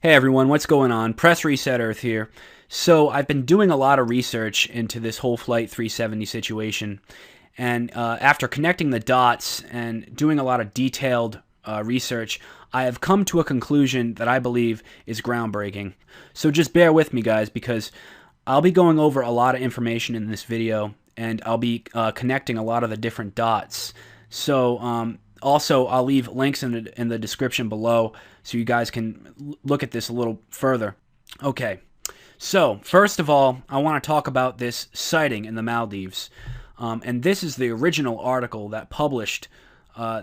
Hey everyone, what's going on? Press Reset Earth here. So I've been doing a lot of research into this whole Flight 370 situation, and after connecting the dots and doing a lot of detailed research, I have come to a conclusion that I believe is groundbreaking. So just bear with me, guys, because I'll be going over a lot of information in this video, and I'll be connecting a lot of the different dots. So also, I'll leave links in the description below so you guys can look at this a little further. Okay, so first of all, I want to talk about this sighting in the Maldives. And this is the original article that published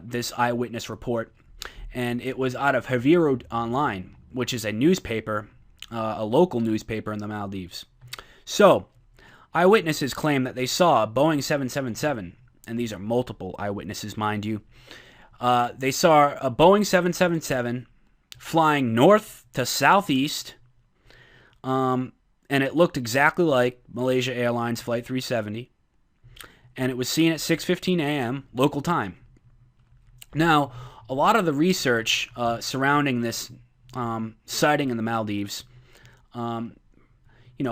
this eyewitness report. And it was out of Haviru Online, which is a newspaper, a local newspaper in the Maldives. So, eyewitnesses claim that they saw a Boeing 777, and these are multiple eyewitnesses, mind you. They saw a Boeing 777 flying north to southeast, and it looked exactly like Malaysia Airlines Flight 370, and it was seen at 6:15 a.m. local time. Now, a lot of the research surrounding this sighting in the Maldives,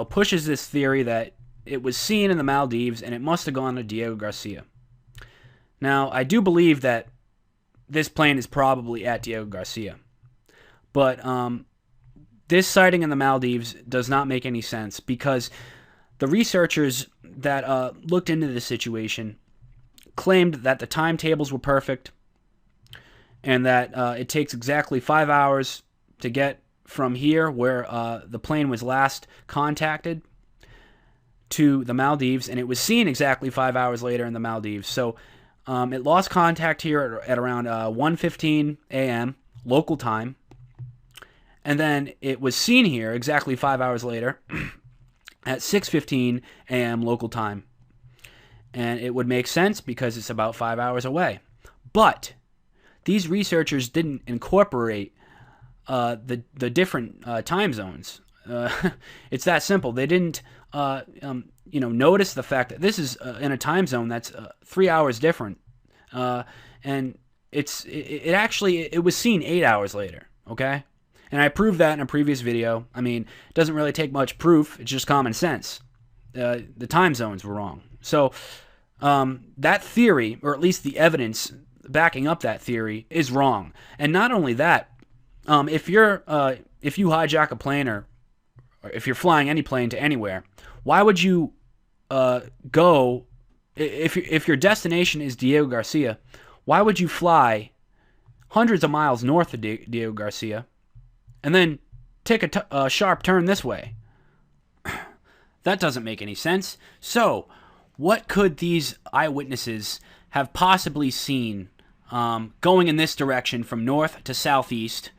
pushes this theory that it was seen in the Maldives and it must have gone to Diego Garcia. Now, I do believe that this plane is probably at Diego Garcia. But this sighting in the Maldives does not make any sense because the researchers that looked into the situation claimed that the timetables were perfect and that it takes exactly 5 hours to get from here, where the plane was last contacted, to the Maldives, and it was seen exactly 5 hours later in the Maldives. So it lost contact here at around 1:15 a.m. local time, and then it was seen here exactly 5 hours later at 6:15 a.m. local time. And it would make sense because it's about 5 hours away. But these researchers didn't incorporate the different time zones. It's that simple. They didn't notice the fact that this is in a time zone that's 3 hours different, and it was seen 8 hours later. Okay, and I proved that in a previous video. I mean, it doesn't really take much proof. It's just common sense. The time zones were wrong. So that theory, or at least the evidence backing up that theory, is wrong. And not only that, if you hijack a plane, or if you're flying any plane to anywhere, why would you go, if your destination is Diego Garcia, why would you fly hundreds of miles north of Diego Garcia and then take a sharp turn this way? That doesn't make any sense. So, what could these eyewitnesses have possibly seen going in this direction from north to southeast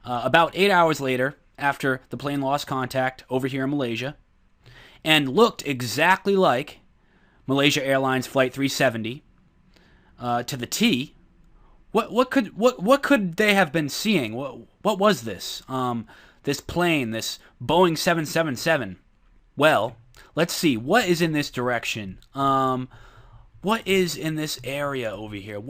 about 8 hours later, after the plane lost contact over here in Malaysia, and looked exactly like Malaysia Airlines Flight 370 to the T? What could they have been seeing? What was this? This plane, this Boeing 777. Well, let's see. What is in this direction? What is in this area over here?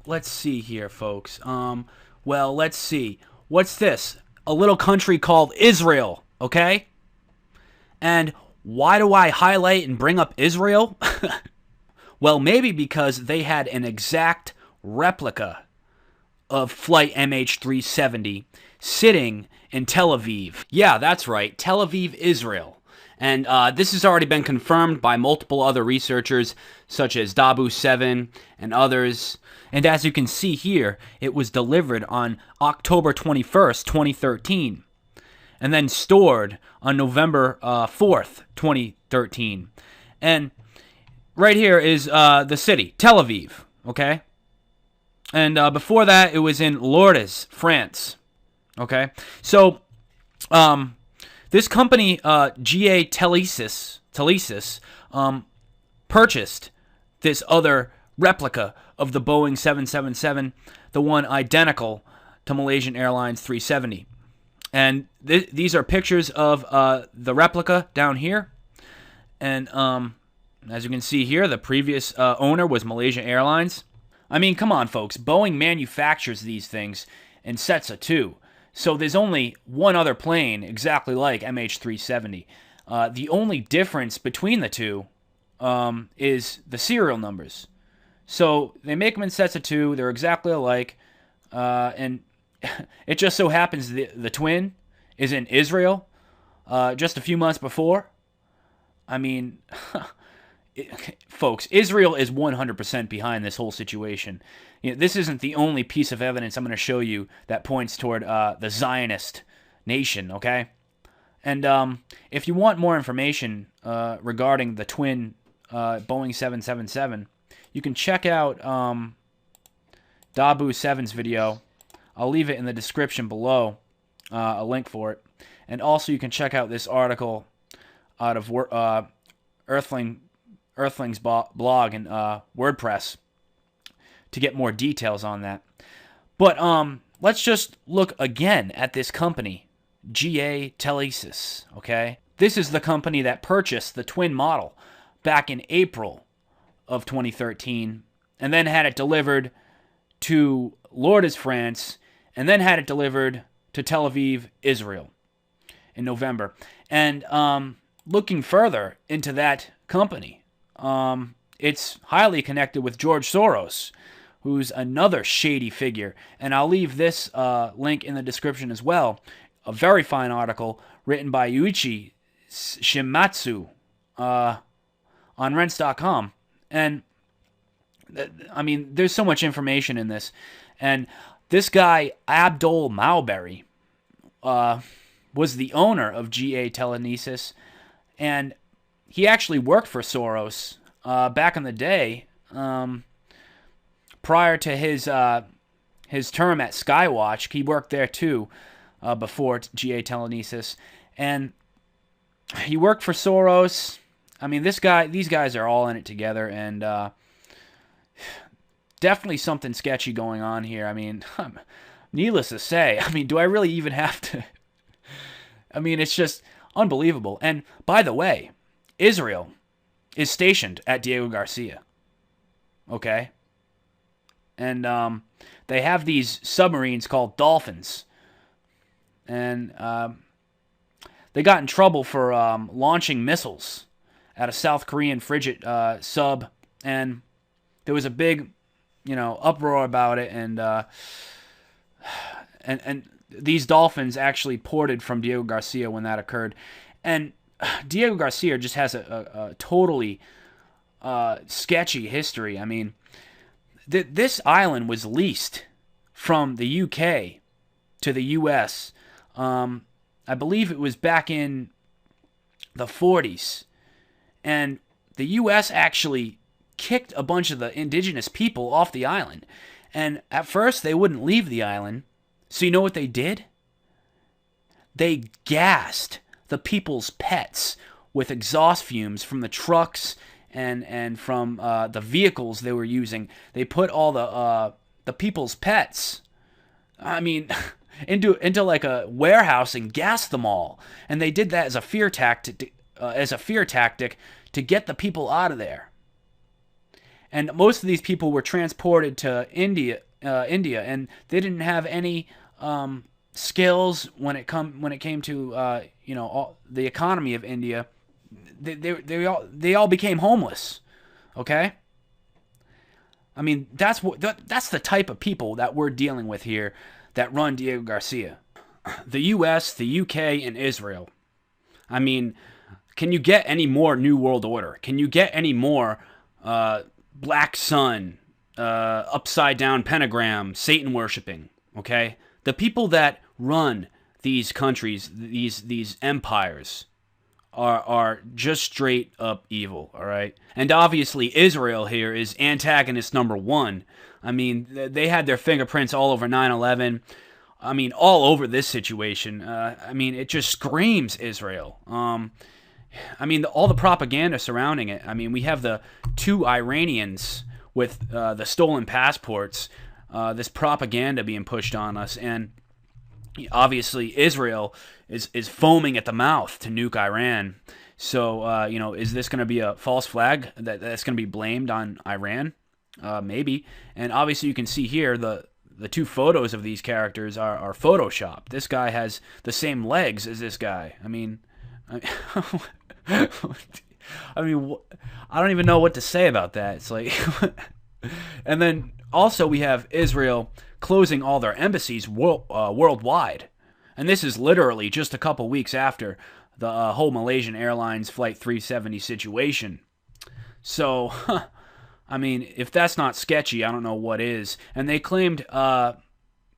Let's see here, folks. Well, let's see. What's this? A little country called Israel, okay? And why do I highlight and bring up Israel? Well, maybe because they had an exact replica of Flight MH370 sitting in Tel Aviv. Yeah, that's right, Tel Aviv, Israel. And this has already been confirmed by multiple other researchers, such as Dabu7 and others. And as you can see here, it was delivered on October 21st, 2013, and then stored on November 4th, 2013. And right here is the city, Tel Aviv, okay? And before that, it was in Lourdes, France, okay? So, this company, GA Telesis, purchased this other replica of the Boeing 777, the one identical to Malaysian Airlines 370. And these are pictures of the replica down here. And as you can see here, the previous owner was Malaysia Airlines. I mean, come on, folks. Boeing manufactures these things in sets of two. So there's only one other plane exactly like MH370. The only difference between the two is the serial numbers. So they make them in sets of two. They're exactly alike. And it just so happens the twin is in Israel just a few months before. I mean, folks, Israel is 100% behind this whole situation. This isn't the only piece of evidence I'm going to show you that points toward the Zionist nation, okay? And if you want more information regarding the twin Boeing 777, you can check out Dabu7's video. I'll leave it in the description below, a link for it. And also you can check out this article out of Earthling's blog and WordPress to get more details on that. But let's just look again at this company, GA Telesis, okay? This is the company that purchased the twin model back in April of 2013 and then had it delivered to Lourdes, France, and then had it delivered to Tel Aviv, Israel in November. And looking further into that company, it's highly connected with George Soros, who's another shady figure. And I'll leave this link in the description as well. A very fine article written by Yuichi Shimatsu on Rents.com. And, I mean, there's so much information in this. And this guy, Abdul Mowberry, was the owner of GA Telesis. And he actually worked for Soros back in the day, prior to his term at Skywatch. He worked there too before GA Telesis, and he worked for Soros. I mean, these guys are all in it together, and definitely something sketchy going on here. I mean, needless to say, I mean, do I really even have to? I mean, it's just unbelievable. And by the way, Israel is stationed at Diego Garcia. Okay? And they have these submarines called Dolphins. And they got in trouble for launching missiles at a South Korean frigate sub. And there was a big, uproar about it. And these Dolphins actually ported from Diego Garcia when that occurred. And Diego Garcia just has a totally sketchy history. I mean, this island was leased from the UK to the US. I believe it was back in the 40s. And the US actually kicked a bunch of the indigenous people off the island. And at first, they wouldn't leave the island. So you know what they did? They gassed the people's pets with exhaust fumes from the trucks and from the vehicles they were using. They put all the people's pets, I mean, into like a warehouse and gassed them all. And they did that as a fear tactic, to get the people out of there. And most of these people were transported to India, and they didn't have any skills when it came to the economy of India. They all became homeless. Okay? I mean, that's the type of people that we're dealing with here that run Diego Garcia. The US, the UK, and Israel. I mean, can you get any more New World Order? Can you get any more Black Sun, upside down pentagram, Satan worshipping? Okay? The people that run these countries, these empires, are just straight up evil, all right? And obviously Israel here is antagonist number one. I mean, they had their fingerprints all over 9/11. I mean, all over this situation. I mean, it just screams Israel. I mean, all the propaganda surrounding it. I mean, we have the two Iranians with the stolen passports, this propaganda being pushed on us, and obviously Israel is foaming at the mouth to nuke Iran. So, is this going to be a false flag that's going to be blamed on Iran? Maybe. And obviously you can see here the two photos of these characters are photoshopped. This guy has the same legs as this guy. I mean, I mean, I don't even know what to say about that. It's like, and then also we have Israel closing all their embassies worldwide, and this is literally just a couple weeks after the whole Malaysian Airlines Flight 370 situation. So, I mean, if that's not sketchy, I don't know what is. And they claimed that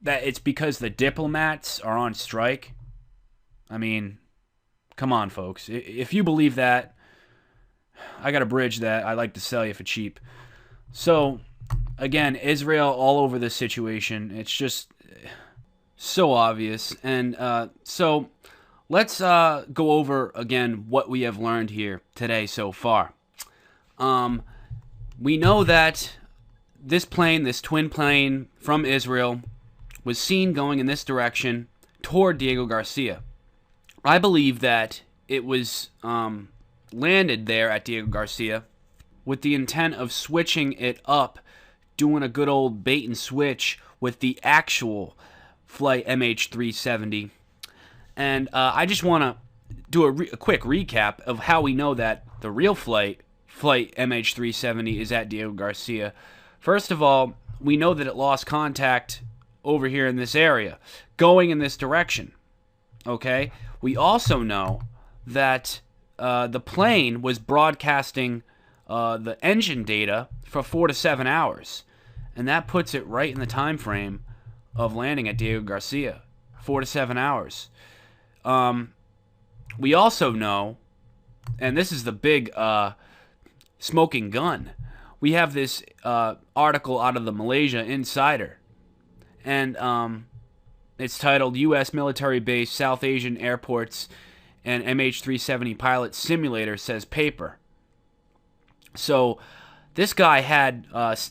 it's because the diplomats are on strike. I mean, come on, folks. If you believe that, I got a bridge that I'd like to sell you for cheap. So, again, Israel all over this situation. It's just so obvious. And so let's go over again what we have learned here today so far. We know that this plane, this twin plane from Israel, was seen going in this direction toward Diego Garcia. I believe that it was landed there at Diego Garcia with the intent of switching it up, doing a good old bait and switch with the actual flight MH370. And I just want to do a quick recap of how we know that the real flight MH370 is at Diego Garcia. First of all, we know that it lost contact over here in this area, going in this direction. Okay? We also know that the plane was broadcasting the engine data for 4 to 7 hours, and that puts it right in the time frame of landing at Diego Garcia. 4 to 7 hours. We also know, and this is the big smoking gun, we have this article out of the Malaysia Insider, and it's titled U.S. Military Base South Asian Airports and MH370 Pilot Simulator Says Paper. So this guy had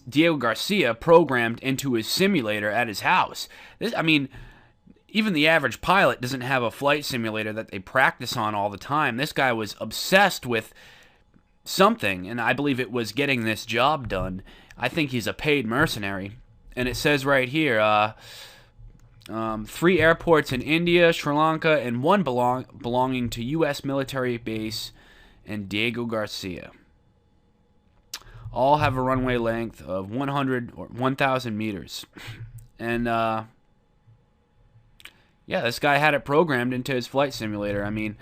Diego Garcia programmed into his simulator at his house. I mean, even the average pilot doesn't have a flight simulator that they practice on all the time. This guy was obsessed with something, and I believe it was getting this job done. I think he's a paid mercenary. And it says right here, 3 airports in India, Sri Lanka, and 1 belonging to U.S. military base in Diego Garcia. All have a runway length of 100 or 1,000 meters. And, yeah, this guy had it programmed into his flight simulator. I mean,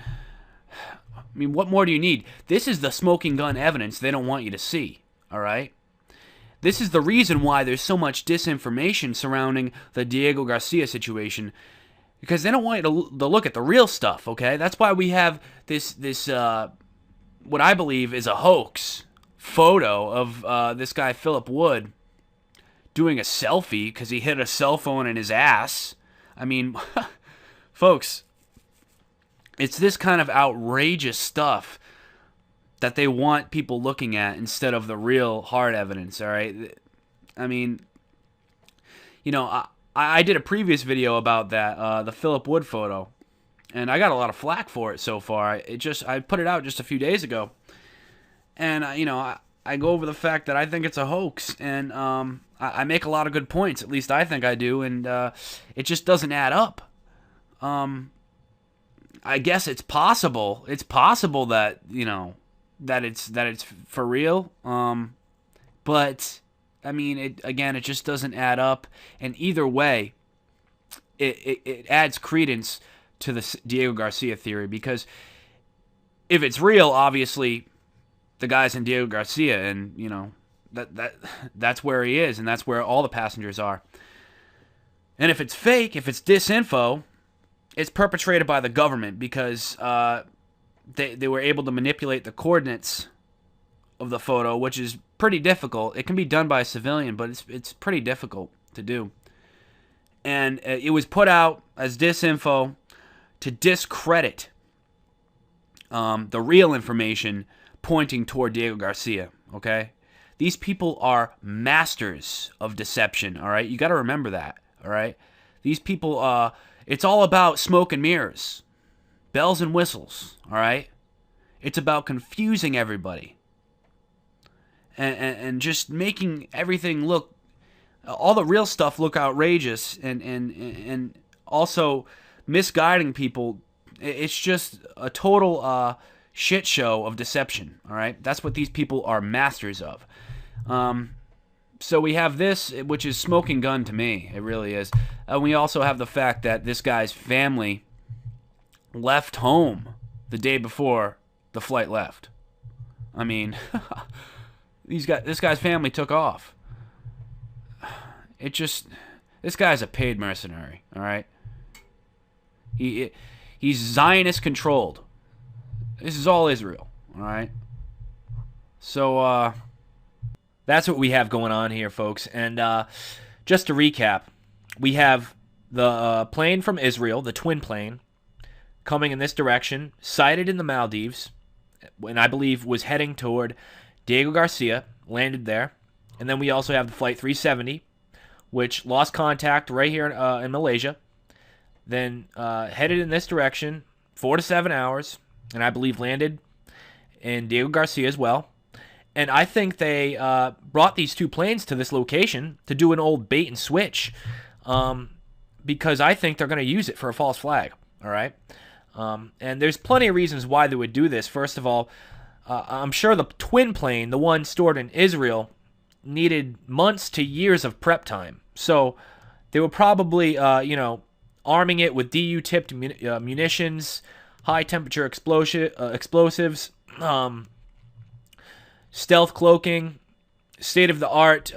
what more do you need? This is the smoking gun evidence they don't want you to see, all right? This is the reason why there's so much disinformation surrounding the Diego Garcia situation, because they don't want you to look at the real stuff, okay? That's why we have this what I believe is a hoax photo of this guy Philip Wood doing a selfie because he hit a cell phone in his ass. I mean, folks, it's this kind of outrageous stuff that they want people looking at instead of the real hard evidence, all right? I mean, you know, I did a previous video about that, the Philip Wood photo, and I got a lot of flack for it so far. I put it out just a few days ago, and, you know, I go over the fact that I think it's a hoax, and I make a lot of good points, at least I think I do, and it just doesn't add up. I guess it's possible. It's possible that, you know, that it's for real. But I mean, it just doesn't add up. And either way, it adds credence to the Diego Garcia theory, because if it's real, obviously the guy's in Diego Garcia, and you know that's where he is, and that's where all the passengers are. And if it's fake, if it's disinfo, it's perpetrated by the government, because they were able to manipulate the coordinates of the photo, which is pretty difficult. It can be done by a civilian, but it's pretty difficult to do. And it was put out as disinfo to discredit the real information pointing toward Diego Garcia, okay? These people are masters of deception, all right? You got to remember that, all right? These people, it's all about smoke and mirrors, bells and whistles, all right? It's about confusing everybody and just making everything look all the real stuff look outrageous and also misguiding people. It's just a total shit show of deception. All right, that's what these people are masters of. So we have this, which is smoking gun to me. It really is. We also have the fact that this guy's family left home the day before the flight left. I mean, this guy's family took off. This guy's a paid mercenary, all right? He's Zionist controlled. This is all Israel, all right? So that's what we have going on here, folks. And just to recap, we have the plane from Israel, the twin plane, coming in this direction, sighted in the Maldives, and I believe was heading toward Diego Garcia, landed there. And then we also have the Flight 370, which lost contact right here in Malaysia, then headed in this direction 4 to 7 hours, and I believe landed in Diego Garcia as well. And I think they brought these two planes to this location to do an old bait and switch, because I think they're going to use it for a false flag, all right? And there's plenty of reasons why they would do this. First of all, I'm sure the twin plane, the one stored in Israel, needed months to years of prep time. So they were probably, arming it with DU-tipped munitions, high-temperature explosives, stealth cloaking, state-of-the-art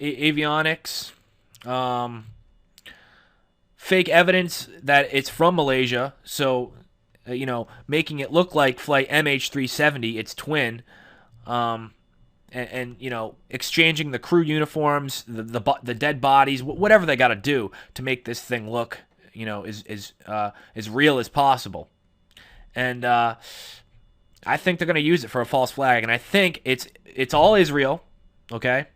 avionics, fake evidence that it's from Malaysia, so, making it look like flight MH370, its twin, and exchanging the crew uniforms, the dead bodies, whatever they got to do to make this thing look, as real as possible. And I think they're going to use it for a false flag, and I think it's all Israel, okay?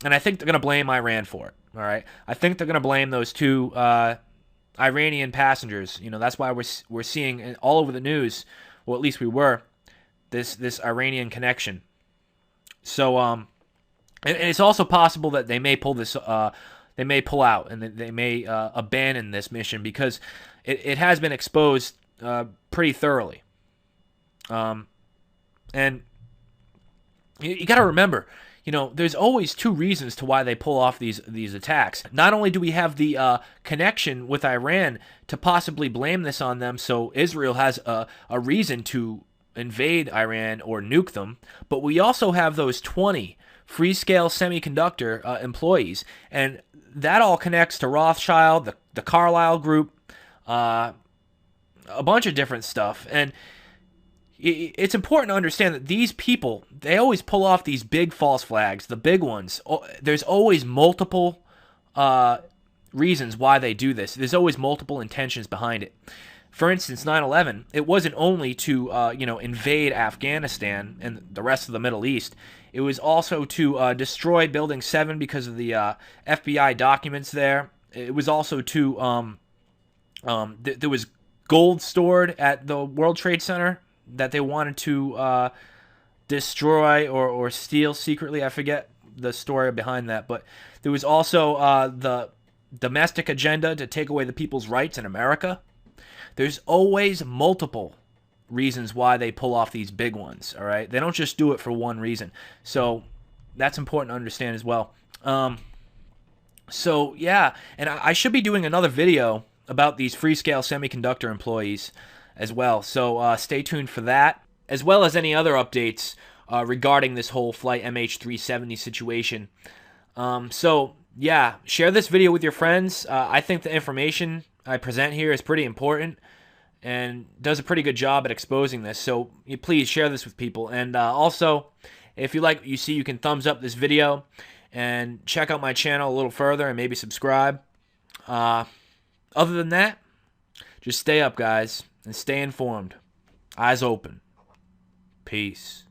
And I think they're going to blame Iran for it, all right? I think they're going to blame those two Iranian passengers. That's why we're seeing all over the news, well, at least we were, this Iranian connection. So, and it's also possible that they may pull this, they may pull out, and they may abandon this mission because it has been exposed pretty thoroughly. And you got to remember, there's always two reasons to why they pull off these attacks. Not only do we have the connection with Iran to possibly blame this on them, so Israel has a reason to invade Iran or nuke them, but we also have those 20 Freescale Semiconductor employees, and that all connects to Rothschild, the Carlyle Group, a bunch of different stuff. And it's important to understand that these people, they always pull off these big false flags, the big ones. There's always multiple reasons why they do this. There's always multiple intentions behind it. For instance, 9/11, it wasn't only to invade Afghanistan and the rest of the Middle East. It was also to destroy Building 7 because of the FBI documents there. It was also to there was gold stored at the World Trade Center that they wanted to destroy or steal secretly. I forget the story behind that, but there was also the domestic agenda to take away the people's rights in America. There's always multiple reasons why they pull off these big ones, all right? They don't just do it for one reason. So that's important to understand as well. So, yeah, and I should be doing another video about these Freescale Semiconductor employees as well. So stay tuned for that, as well as any other updates regarding this whole Flight MH370 situation. So, yeah, share this video with your friends. I think the information I present here is pretty important and does a pretty good job at exposing this. So please share this with people. And also, if you like what you see, you can thumbs up this video and check out my channel a little further and maybe subscribe. Other than that, just stay up, guys, and stay informed. Eyes open. Peace.